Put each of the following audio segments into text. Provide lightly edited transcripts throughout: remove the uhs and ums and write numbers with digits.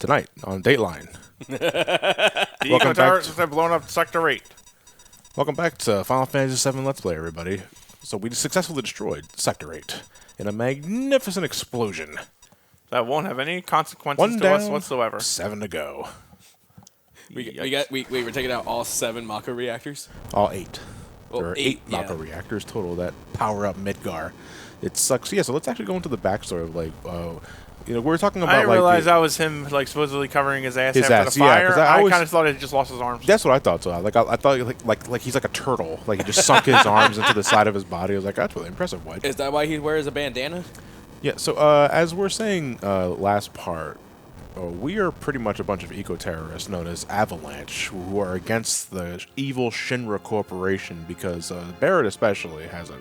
tonight on Dateline. The Welcome back. have blown up Sector 8. Welcome back to Final Fantasy VII Let's Play, everybody. So we successfully destroyed Sector 8 in a magnificent explosion. That won't have any consequences to us whatsoever. 7 to go. We're taking out all 7 Mako reactors? All 8. Well, there are 8 Mako reactors total that power up Midgar. It sucks. Yeah, so let's actually go into the backstory of, like, we were talking about, I didn't realize that was him, like, supposedly covering his ass after the fire. Yeah, I kind of thought he just lost his arms. That's what I thought. So, I thought like he's like a turtle. Like, he just sunk his arms into the side of his body. I was like, that's really impressive. What? Is that why he wears a bandana? Yeah. So, as we're saying last part, we are pretty much a bunch of eco-terrorists known as Avalanche, who are against the evil Shinra Corporation because Barrett especially has a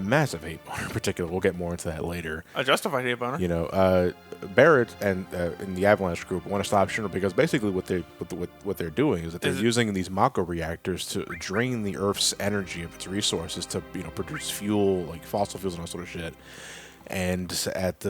massive hate boner in particular. We'll get more into that later. A justified hate boner. You know, Barrett and in the Avalanche group want to stop Shinra because basically what they're doing is that they're using these Mako reactors to drain the Earth's energy of its resources to produce fuel, like fossil fuels and all sort of shit. And at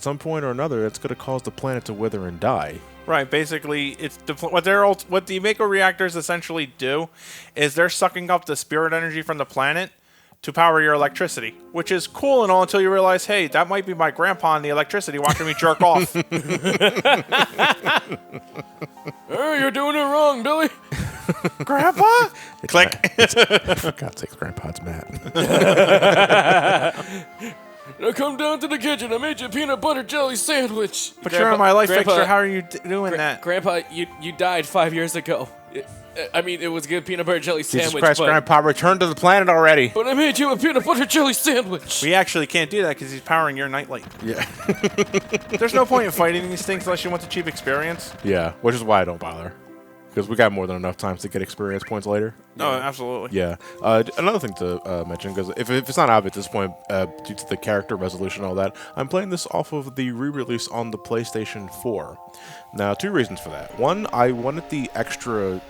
some point or another, it's going to cause the planet to wither and die. Right. Basically, it's what the Mako reactors essentially do is they're sucking up the spirit energy from the planet to power your electricity, which is cool and all until you realize, hey, that might be my grandpa on the electricity watching me jerk off. Oh, you're doing it wrong, Billy. Grandpa? Click. For God's sakes, Grandpa's mad. Now come down to the kitchen. I made you a peanut butter jelly sandwich. But you're on my life fixture. How are you doing that? Grandpa, you died 5 years ago. It was a good peanut butter jelly sandwich. Jesus Christ, Grandpa, return to the planet already. But I made you a peanut butter jelly sandwich. We actually can't do that because he's powering your nightlight. Yeah. There's no point in fighting these things unless you want the cheap experience. Yeah, which is why I don't bother. Because we got more than enough times to get experience points later. No, absolutely. Yeah. Another thing to mention, because if it's not obvious at this point, due to the character resolution and all that, I'm playing this off of the re-release on the PlayStation 4. Now, 2 reasons for that. One, I wanted the extra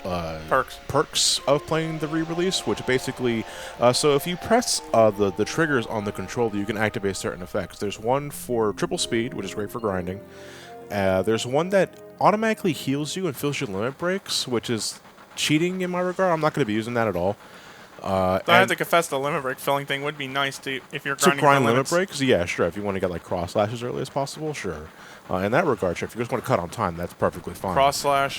perks of playing the re-release, which basically, so if you press the triggers on the controller, you can activate certain effects. There's one for triple speed, which is great for grinding. There's one that automatically heals you and fills your limit breaks, which is cheating in my regard. I'm not going to be using that at all. I have to confess, the limit break filling thing would be nice if you're grinding grind limit breaks. Yeah, sure. If you want to get like cross slash as early as possible, sure. In that regard, sure. If you just want to cut on time, that's perfectly fine. Cross slash.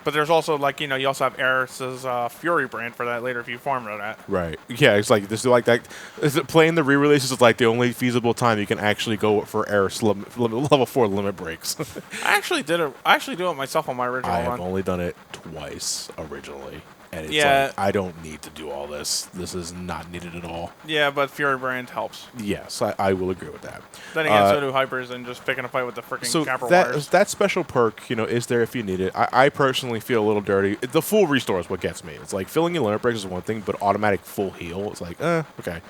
But there's also you also have Eris's Fury brand for that later if you farm that. Right. Yeah, it's like this. Like that. Is it playing the re-releases is like the only feasible time you can actually go for Eris level 4 limit breaks. I actually did it. I actually do it myself on my original run. I have only done it twice originally. And it's like, I don't need to do all this. This is not needed at all. Yeah, but Fury Brand helps. Yes, I will agree with that. Then again, so do Hypers and just picking a fight with the freaking copper wires. That special perk, is there if you need it. I personally feel a little dirty. The full restore is what gets me. It's like filling your limit breaks is one thing, but automatic full heal, it's like, okay.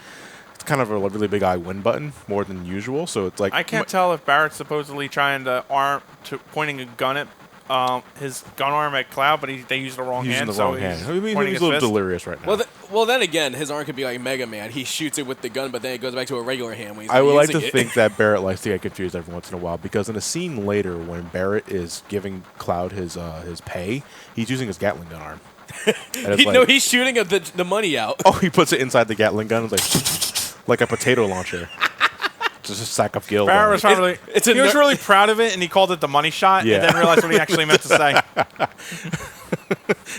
It's kind of a really big eye win button more than usual, so it's like... I can't tell if Barrett's supposedly trying to pointing a gun at his gun arm at Cloud, but they used the wrong hand. He's a little delirious right now. Well, then again, his arm could be like Mega Man. He shoots it with the gun, but then it goes back to a regular hand when he's I would like to it. think that Barrett likes to get confused every once in a while, because in a scene later when Barrett is giving Cloud his pay, he's using his Gatling gun arm. He's shooting the money out. Oh, he puts it inside the Gatling gun. It's like a potato launcher. Just a sack of gil. Barrett was probably he was really proud of it, and he called it the money shot, and then realized what he actually meant to say.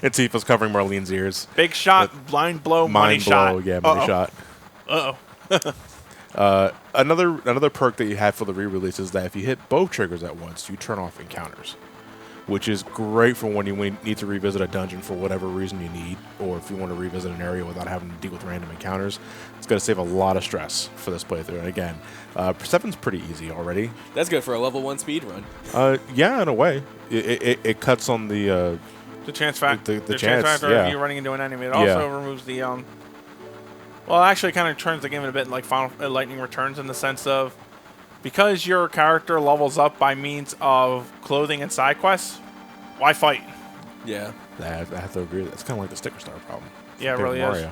And Tifa's covering Marlene's ears. Big shot, blind blow, money shot. Yeah, money shot. Another perk that you have for the re-release is that if you hit both triggers at once, you turn off encounters, which is great for when you need to revisit a dungeon for whatever reason you need, or if you want to revisit an area without having to deal with random encounters. It's going to save a lot of stress for this playthrough. And again, 7's pretty easy already. That's good for a level 1 speed run. Yeah, in a way. It cuts on the chance factor. The chance factor of you running into an enemy. It also removes the well, actually, it kind of turns the game in a bit like Final Lightning Returns in the sense of because your character levels up by means of clothing and side quests. Why fight? Yeah, I have to agree. That's kind of like the sticker star problem. Yeah, it really is.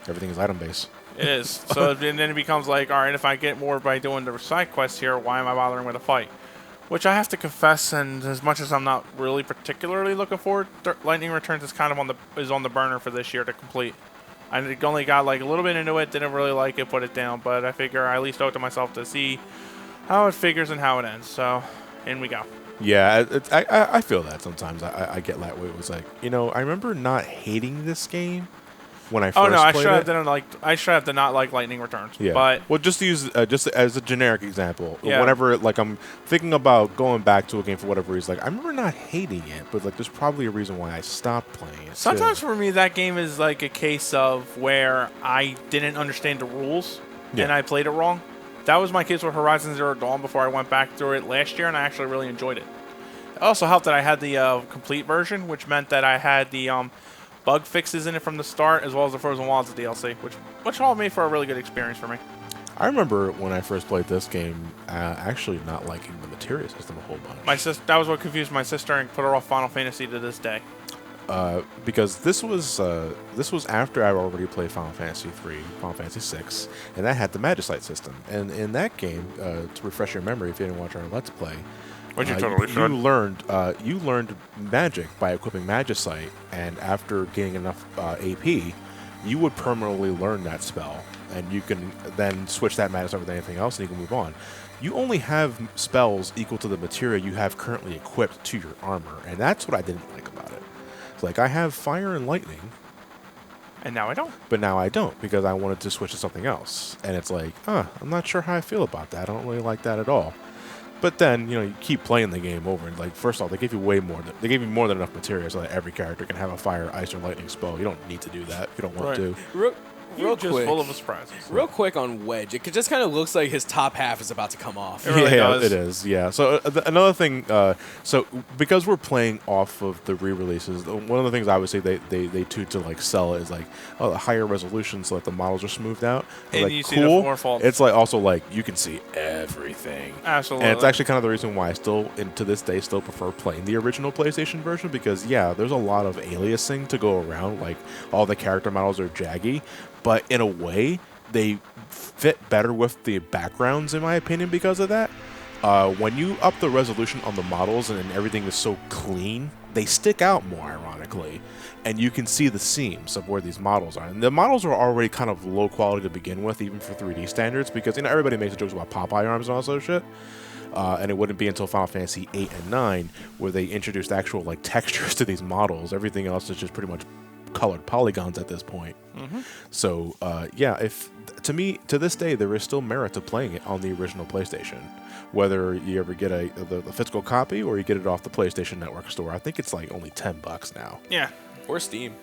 Everything is item based. It is. So then it becomes like, all right, if I get more by doing the side quests here, why am I bothering with a fight? Which I have to confess, and as much as I'm not really particularly looking forward, Lightning Returns is kind of on the burner for this year to complete. I only got like a little bit into it, didn't really like it, put it down, but I figure I at least owe it to myself to see how it figures and how it ends. So, in we go. Yeah, I feel that sometimes. I get that way. It was like, I remember not hating this game when I first Oh no, I played should have it. didn't like. I should have did not like Lightning Returns. Yeah. But Well, just to use just as a generic example, Yeah. whenever like I'm thinking about going back to a game for whatever reason, like I remember not hating it, but like there's probably a reason why I stopped playing it. sometimes too. for me, that game is like a case of where I didn't understand the rules Yeah. and I played it wrong. That was my case with Horizon Zero Dawn before I went back through it last year, and I actually really enjoyed it. It also helped that I had the complete version, which meant that I had the bug fixes in it from the start, as well as the Frozen Wilds DLC, which all made for a really good experience for me. I remember when I first played this game, actually not liking the materia system a whole bunch. That was what confused my sister and put her off Final Fantasy to this day. Because this was after I already played Final Fantasy 3, Final Fantasy 6, and that had the Magicite system. And in that game, to refresh your memory, if you didn't watch our Let's Play, Which you totally should. you learned magic by equipping Magicite, and after gaining enough AP, you would permanently learn that spell, and you can then switch that Magicite with anything else, and you can move on. You only have spells equal to the materia you have currently equipped to your armor, and that's what I didn't like about it. It's like I have fire and lightning, And now I don't. but now I don't because I wanted to switch to something else, and it's like, I'm not sure how I feel about that. I don't really like that at all. But then, you keep playing the game over, and like, first off, they gave you they gave you more than enough materia so that every character can have a fire, ice, or lightning spell. You don't need to do that if you don't want Right. to. Real Just quick. full of surprises. Real quick on Wedge, it just kind of looks like his top half is about to come off. It really yeah, does. it is. Yeah. So another thing, so because we're playing off of the re-releases, one of the things I would say they toot to like sell is like, the higher resolution, so that the models are smoothed out. And like, you see the cool. floor faults. It's like also like you can see everything. Absolutely. And it's actually kind of the reason why I still, and to this day, still prefer playing the original PlayStation version because there's a lot of aliasing to go around. Like all the character models are jaggy, but in a way, they fit better with the backgrounds, in my opinion, because of that. When you up the resolution on the models and everything is so clean, they stick out more, ironically. And you can see the seams of where these models are. And the models are already kind of low quality to begin with, even for 3D standards, because everybody makes jokes about Popeye arms and all that shit. And it wouldn't be until Final Fantasy 8 and 9 where they introduced actual like textures to these models. Everything else is just pretty much colored polygons at this point. So if to this day there is still merit to playing it on the original PlayStation, whether you ever get the physical copy or you get it off the PlayStation Network store. I think it's like only $10 now. Yeah. Or Steam.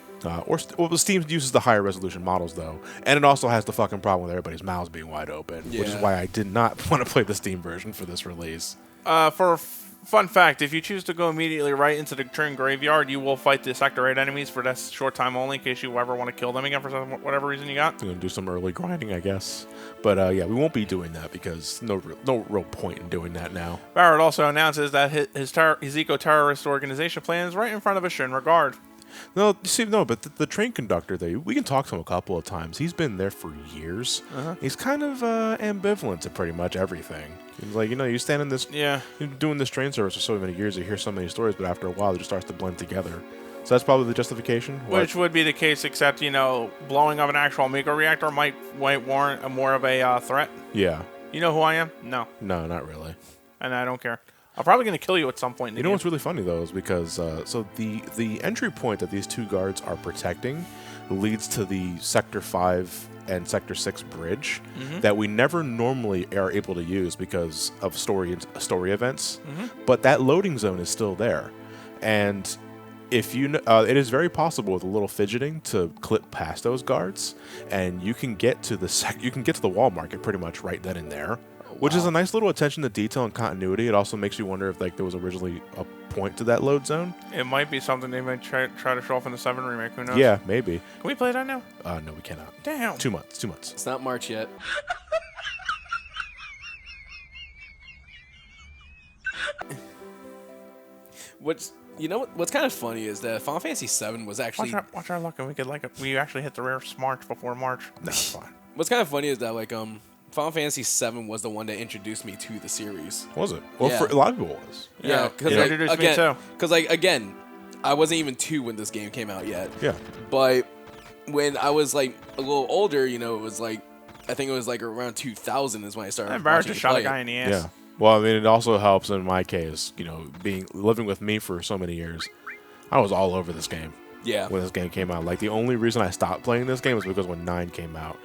Steam uses the higher resolution models though, and it also has the fucking problem with everybody's mouths being wide open, which is Yeah. why I did not want to play the Steam version for this release. For a fun fact, if you choose to go immediately right into the train graveyard, you will fight the Sector 8 enemies for that short time only, in case you ever want to kill them again for whatever reason you got. I'm gonna do some early grinding, I guess, but we won't be doing that because no real point in doing that now. Barrett also announces that his eco-terrorist organization plan is right in front of a Shinra guard. No, see, no, but the train conductor there, we can talk to him a couple of times. He's been there for years. He's kind of ambivalent to pretty much everything. He's like, you stand in this, Yeah. you're doing this train service for so many years, you hear so many stories, but after a while, it just starts to blend together. So that's probably the justification. Which would be the case, except, blowing up an actual Miko reactor might warrant more of a threat. Yeah. You know who I am? No. No, not really. And I don't care. I'm probably going to kill you at some point in the You know game. what's really funny though is because so the entry point that these two guards are protecting leads to the Sector 5 and Sector 6 bridge that we never normally are able to use because of story events. But that loading zone is still there, and if it is very possible with a little fidgeting to clip past those guards, and you can get to the wall market pretty much right then and there. Which is a nice little attention to detail and continuity. It also makes you wonder if there was originally a point to that load zone. It might be something they might try to show off in the 7 remake. Who knows? Yeah, maybe. Can we play that now? No, we cannot. Damn. 2 months. 2 months. It's not March yet. What's kind of funny is that Final Fantasy VII was actually. Watch our luck, and we actually hit the rare March before March. That's fine. What's kind of funny is that Final Fantasy VII was the one that introduced me to the series. Was it? Well, Yeah. for a lot of people it was. Yeah, because it introduced me too. again, I wasn't even 2 when this game came out yet. Yeah. But when I was like a little older, it was like, I think it was like around 2000 is when I started. And Barrett watching just you shot play a guy it. in the ass. Yeah. Well, I mean, it also helps in my case, living with me for so many years. I was all over this game. Yeah. When this game came out. Like, the only reason I stopped playing this game was because when 9 came out.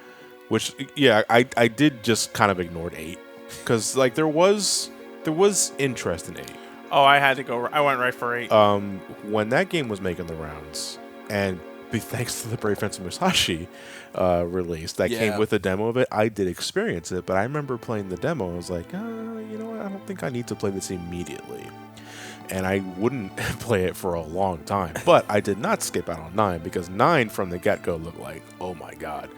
Which, yeah, I did just kind of ignored 8. Because, like, there was interest in 8. Oh, I had to go. I went right for 8. When that game was making the rounds, and thanks to the Brave Fencer Musashi release that came with a demo of it, I did experience it. But I remember playing the demo, I was like, you know what? I don't think I need to play this immediately. And I wouldn't play it for a long time. But I did not skip out on 9, because 9 from the get-go looked like, oh my god,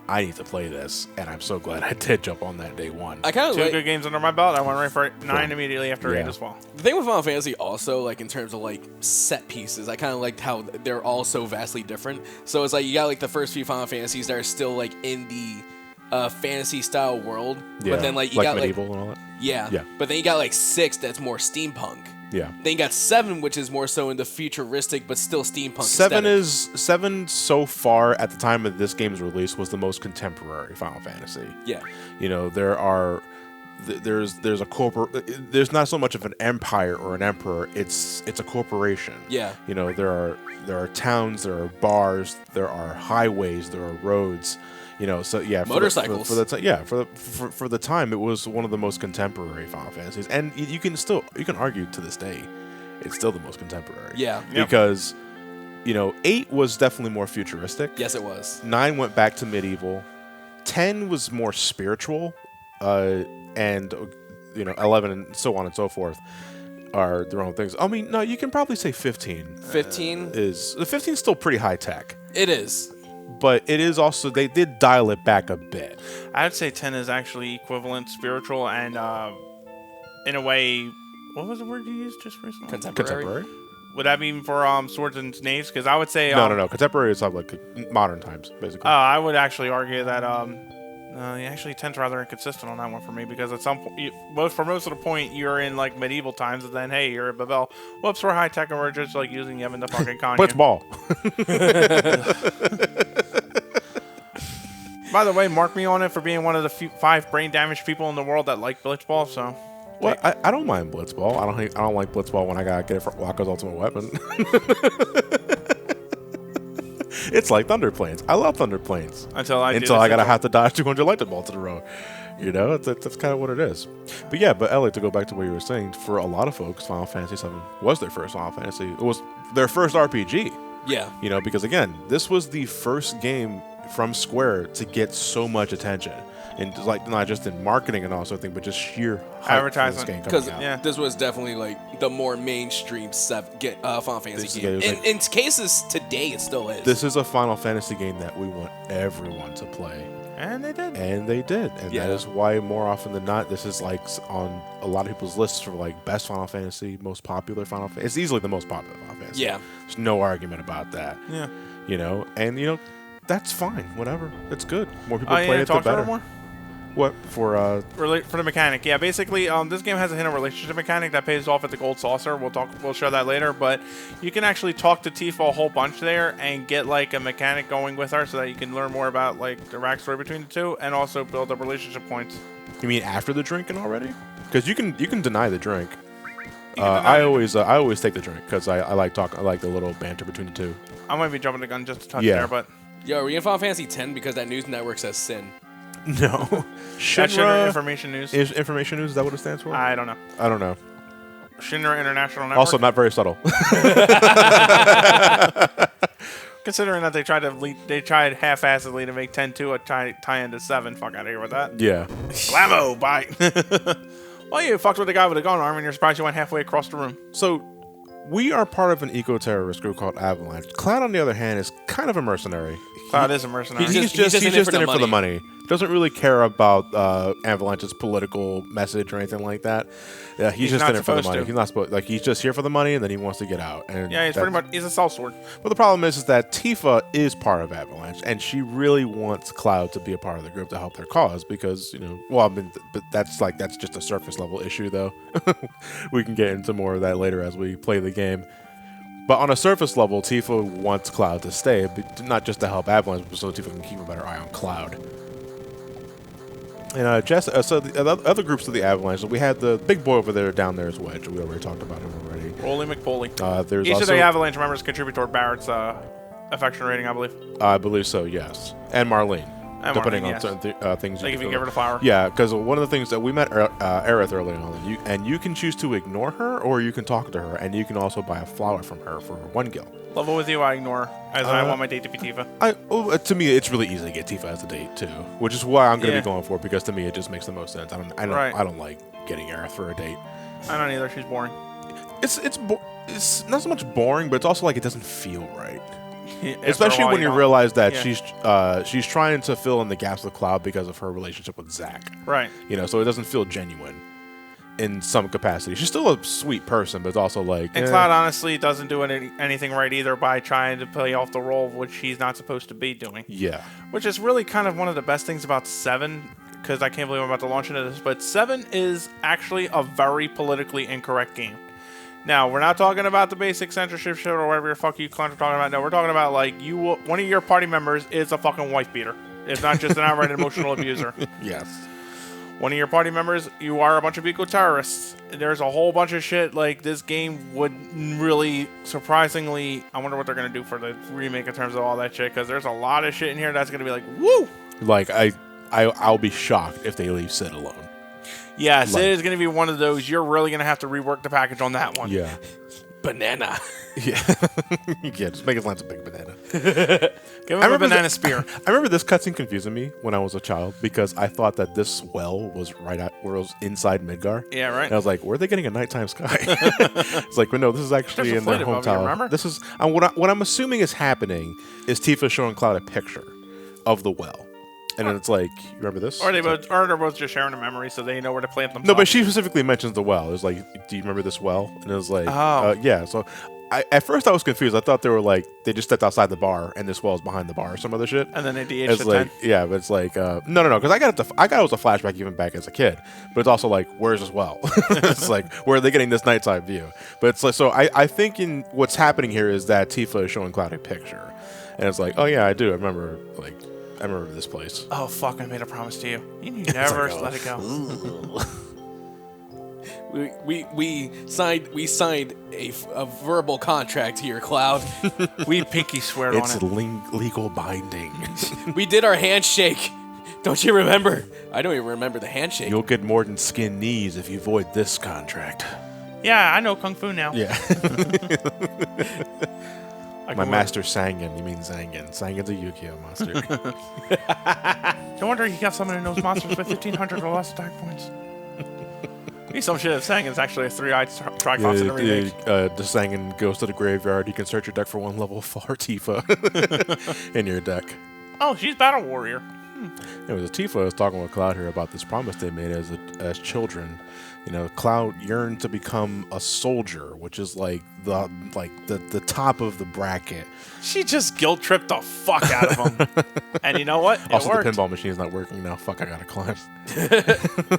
I need to play this. And I'm so glad I did jump on that day 1. I kind of 2 good games under my belt. I went right for 9 immediately after 8 as well. The thing with Final Fantasy also, like, in terms of, like, set pieces, I kind of liked how they're all so vastly different. So it's like you got, like, the first few Final Fantasies that are still, like, in the fantasy-style world. Yeah. But then, like, you like got, medieval and all that. Yeah. Yeah. But then you got, like, 6 that's more steampunk. Yeah. Then you got 7, which is more so in the futuristic, but still steampunk 7 aesthetic. 7 so far at the time of this game's release was the most contemporary Final Fantasy. Yeah. There's a there's not so much of an empire or an emperor, it's a corporation. Yeah. There are towns, there are bars, there are highways, there are roads. So yeah, motorcycles. For the time, it was one of the most contemporary Final Fantasies, and you can argue to this day, it's still the most contemporary. Yeah. Because 8 was definitely more futuristic. Yes, it was. 9 went back to medieval. 10 was more spiritual, and 11 and so on and so forth are their own things. I mean, no, you can probably say 15. 15 the 15 is still pretty high tech. It is. But it is also, they did dial it back a bit. I'd say 10 is actually equivalent spiritual and, in a way, what was the word you used just recently? Contemporary. Would that be for Swords and Knaves? Because I would say... No. Contemporary is like modern times, basically. I would actually argue that... actually, 10's rather inconsistent on that one for me, because at some point, for most of the point, you're in like medieval times, and then hey, you're at Babel. Whoops, we're high tech, and we're just like using Yevon to fucking con you. Blitzball. By the way, mark me on it for being one of the 5 brain damaged people in the world that like Blitzball. So, well, I don't mind Blitzball. I don't like Blitzball when I gotta get it for Wakko's ultimate weapon. It's like Thunder Planes. I love Thunder Planes. Until I gotta have to dodge 200 lightning bolts in a row. That's kind of what it is. But yeah, Elliot, to go back to what you were saying, for a lot of folks, Final Fantasy VII was their first Final Fantasy. It was their first RPG. Yeah. Because again, this was the first game from Square to get so much attention. And like not just in marketing and all sort of thing, but just sheer hype advertising. Because yeah, this was definitely like the more mainstream Final Fantasy game. In cases today, it still is. This is a Final Fantasy game that we want everyone to play. And they did. And that is why more often than not, this is like on a lot of people's lists for like best Final Fantasy, most popular Final Fantasy. It's easily the most popular Final Fantasy. Yeah. There's no argument about that. Yeah. That's fine. Whatever. It's good. More people play it, the talk better. To her more? What for the mechanic? Yeah, basically, this game has a hidden relationship mechanic that pays off at the Gold Saucer. We'll show that later, but you can actually talk to Tifa a whole bunch there and get like a mechanic going with her, so that you can learn more about like the backstory between the two, and also build up relationship points. You mean after the drinking already? Because you can deny the drink. I always take the drink because I like the little banter between the two. I might be jumping the gun just a touch there, but yo, are we in Final Fantasy X because that news network says sin? No. Shinra Information News. Is Information News, is that what it stands for? I don't know. Shinra International Network. Also not very subtle. Considering that they tried half-assedly to make 10-2 a tie into 7. Fuck out of here with that. Yeah. Blammo! Bye. Well, you fucked with the guy with a gun arm, and you're surprised you went halfway across the room. So, we are part of an eco-terrorist group called Avalanche. Cloud, on the other hand, is kind of a mercenary. Cloud is a mercenary. He's just in it for the money. Doesn't really care about Avalanche's political message or anything like that. Yeah, he's just in it for the money. He's not supposed he's just here for the money, and then he wants to get out. And yeah, he's pretty much he's a sellsword. But the problem is that Tifa is part of Avalanche, and she really wants Cloud to be a part of the group to help their cause because well, I mean, but that's just a surface level issue though. We can get into more of that later as we play the game. But on a surface level, Tifa wants Cloud to stay, but not just to help Avalanche, but so Tifa can keep a better eye on Cloud. And so the other groups of the Avalanche, so we had the big boy over there down there as Wedge. We already talked about him already. Roly McPoley. There's Each also, of the Avalanche members contribute toward Barrett's affection rating, I believe. I believe so, yes. And Marlene. Depending on yes. certain things. Like if you give her the flower. Yeah, because one of the things that we met Aerith early on, and you can choose to ignore her or you can talk to her, and you can also buy a flower from her for 1 gil. Level with you, I ignore her, as I want my date to be Tifa. To me, it's really easy to get Tifa as a date too, which is why I'm going to be going for it, because to me it just makes the most sense. I don't like getting Aerith for a date. I don't either. She's boring. It's not so much boring, but it's also like it doesn't feel right. Especially when you realize that she's trying to fill in the gaps with Cloud because of her relationship with Zack. Right. So it doesn't feel genuine in some capacity. She's still a sweet person, but it's also like... And Cloud honestly doesn't do anything right either by trying to play off the role which he's not supposed to be doing. Yeah. Which is really kind of one of the best things about 7, because I can't believe I'm about to launch into this, but 7 is actually a very politically incorrect game. Now, we're not talking about the basic censorship shit or whatever the fuck you are talking about. No, we're talking about, like, one of your party members is a fucking wife beater. It's not just an outright emotional abuser. Yes. One of your party members, you are a bunch of eco-terrorists. There's a whole bunch of shit, like, this game would really, surprisingly, I wonder what they're going to do for the remake in terms of all that shit, because there's a lot of shit in here that's going to be like, woo! Like, I'll be shocked if they leave Sid alone. Yes, it is going to be one of those. You're really going to have to rework the package on that one. Yeah. Banana. Yeah. Yeah, just make his lance a big banana. Give him a banana spear. I remember this cutscene confusing me when I was a child because I thought that this well was right at where it was inside Midgar. Yeah, right. And I was like, where are they getting a nighttime sky? It's like, well, no, this is actually in their hometown. Remember? This is what I'm assuming is happening is Tifa showing Cloud a picture of the well. And then it's like, you remember this? Or they're both just sharing a memory so they know where to plant them. No, but she specifically mentions the well. It was like, do you remember this well? And it was like, yeah. So at first I was confused. I thought they just stepped outside the bar and this well is behind the bar or some other shit. And then they DH'd it's like, 10. yeah, but it's like, no, because I got it was a flashback even back as a kid. But it's also like, where's this well? It's like, where are they getting this nighttime view? But it's like, so I think in what's happening here is that Tifa is showing Cloud a picture. And it's like, oh yeah, I do. I remember this place. Oh fuck! I made a promise to you. You never let it go. we signed a verbal contract here, Cloud. We pinky swear on it. It's legal binding. We did our handshake. Don't you remember? I don't even remember the handshake. You'll get more than skin knees if you void this contract. Yeah, I know Kung Fu now. Yeah. My master Sangan. You mean Zangan. Sangan's a Yu-Gi-Oh monster. No wonder he got summoning those monsters with 1,500 or less attack points. Maybe some shit of Sangan's actually a 3-eyed Tricox in the remake. The Sangan goes to the graveyard. You can search your deck for 1 level 4 Tifa in your deck. Oh, she's Battle Warrior. Anyways, Tifa was talking with Cloud here about this promise they made as children. Cloud yearned to become a soldier, which is like the top of the bracket. She just guilt tripped the fuck out of him. And you know what? Also, the pinball machine's not working now. Fuck, I gotta climb.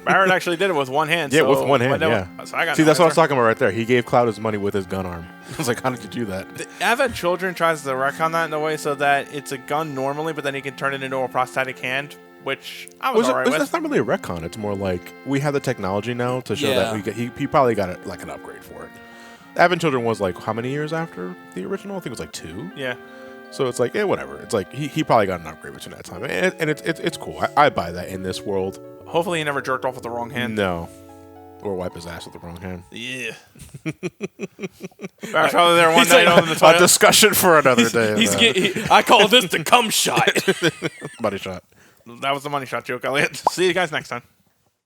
Barrett actually did it with one hand. Yeah, so with one hand, yeah. So See, that's what I was talking about right there. He gave Cloud his money with his gun arm. I was like, how did you do that? Avid Children tries to retcon that in a way so that it's a gun normally, but then he can turn it into a prosthetic hand, which I was alright with. That's not really a retcon. It's more like we have the technology now to show that he probably got an upgrade for it. Advent Children was like how many years after the original? I think it was like 2. Yeah. So it's like, whatever. It's like he probably got an upgrade between that time, and it's cool. I buy that in this world. Hopefully, he never jerked off with the wrong hand. No, or wipe his ass with the wrong hand. Yeah. Barrett's probably there one night on the toilet. A discussion for another day. I call this the cum shot. Money shot. That was the money shot joke, Elliot. See you guys next time.